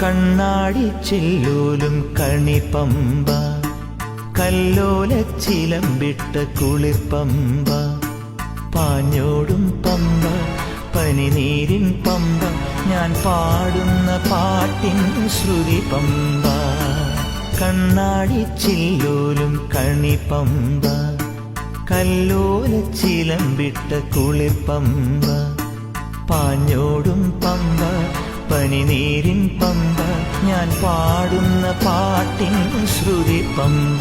കണ്ണാടിച്ചില്ലോലും കണിപ്പമ്പ, കല്ലോലച്ചിലമ്പിട്ട കുളിർപ്പമ്പ, പാഞ്ഞോടും പമ്പ, പനിനീരിൻ പമ്പ, ഞാൻ പാടുന്ന പാട്ടിൻ ശ്രുതി പമ്പ. കണ്ണാടിച്ചില്ലോലും കണിപ്പമ്പ, കല്ലോലച്ചിലമ്പിട്ട കുളിർപ്പമ്പ, പാഞ്ഞോടും പമ്പ, പനിനീരിൻ പമ്പ, ഞാൻ പാടുന്ന പാട്ടിൻ ശ്രുതി പമ്പ.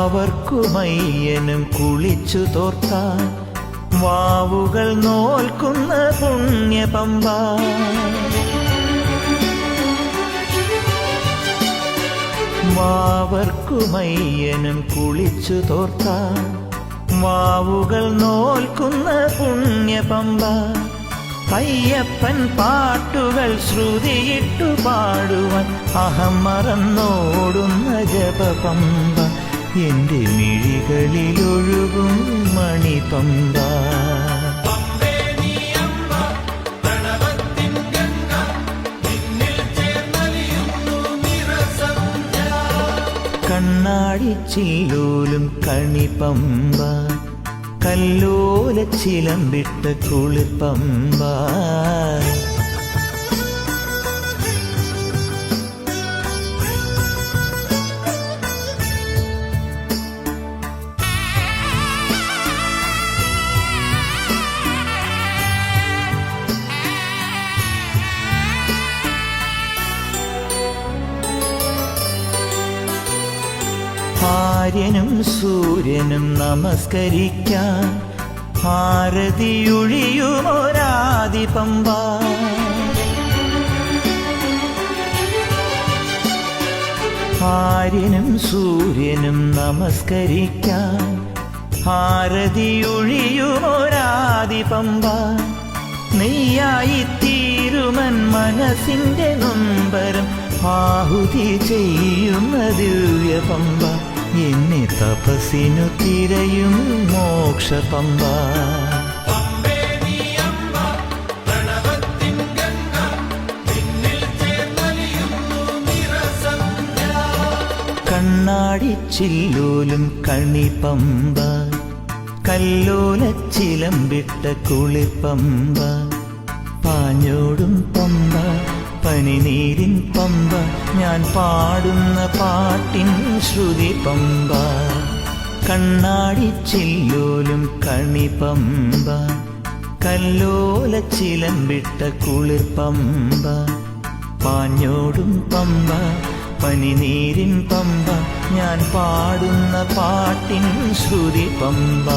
വാവർക്കുമയ്യനും കുളിച്ചു തോർത്താൻ വാവുകൾ നോൽക്കുന്ന പുണ്യപമ്പ. വാവർക്കുമയ്യനും കുളിച്ചു തോർത്താൻ വാവുകൾ നോൽക്കുന്ന പുണ്യപമ്പ. അയ്യപ്പൻ പാട്ടുകൾ ശ്രുതിയിട്ടു പാടുവാൻ അഹം മറന്നോടുന്ന ജപപമ്പ, എന്റെ മിഴികളിലൊഴുകും മണിപമ്പ. കണ്ണാടിച്ചില്ലോലും കണിപ്പമ്പ, കല്ലോലച്ചിലമ്പിട്ട കുളിർപ്പമ്പ. ആര്യനും സൂര്യനും നമസ്കരിക്കാൻ ആരതിയൊഴിയുമൊരാദിപമ്പ. ആര്യനും സൂര്യനും നമസ്കരിക്കാൻ ആരതിയൊഴിയുമൊരാദിപമ്പ. നെയ്യായി തീരുമൻ മനസ്സിന്റെ നൊമ്പരം ആഹുതി ചെയ്യുന്ന ദിവ്യപമ്പ, എന്നെ തപസ്സിനു തിരയും മോക്ഷപമ്പ. കണ്ണാടിച്ചില്ലോലും കണിപ്പമ്പ, കല്ലോലച്ചിലമ്പിട്ട കുളിർപ്പമ്പ, പാഞ്ഞോടും പമ്പ, പനിനീരിൻ പമ്പ, ഞാൻ പാടുന്ന പാട്ടിൻ ശ്രുതി പമ്പ. കണ്ണാടിച്ചില്ലോലും കണിപ്പമ്പ, കല്ലോലച്ചിലമ്പിട്ട കുളിർപ്പമ്പ, പാഞ്ഞോടും പമ്പ, പനിനീരിൻ പമ്പ, ഞാൻ പാടുന്ന പാട്ടിൻ ശ്രുതി പമ്പ.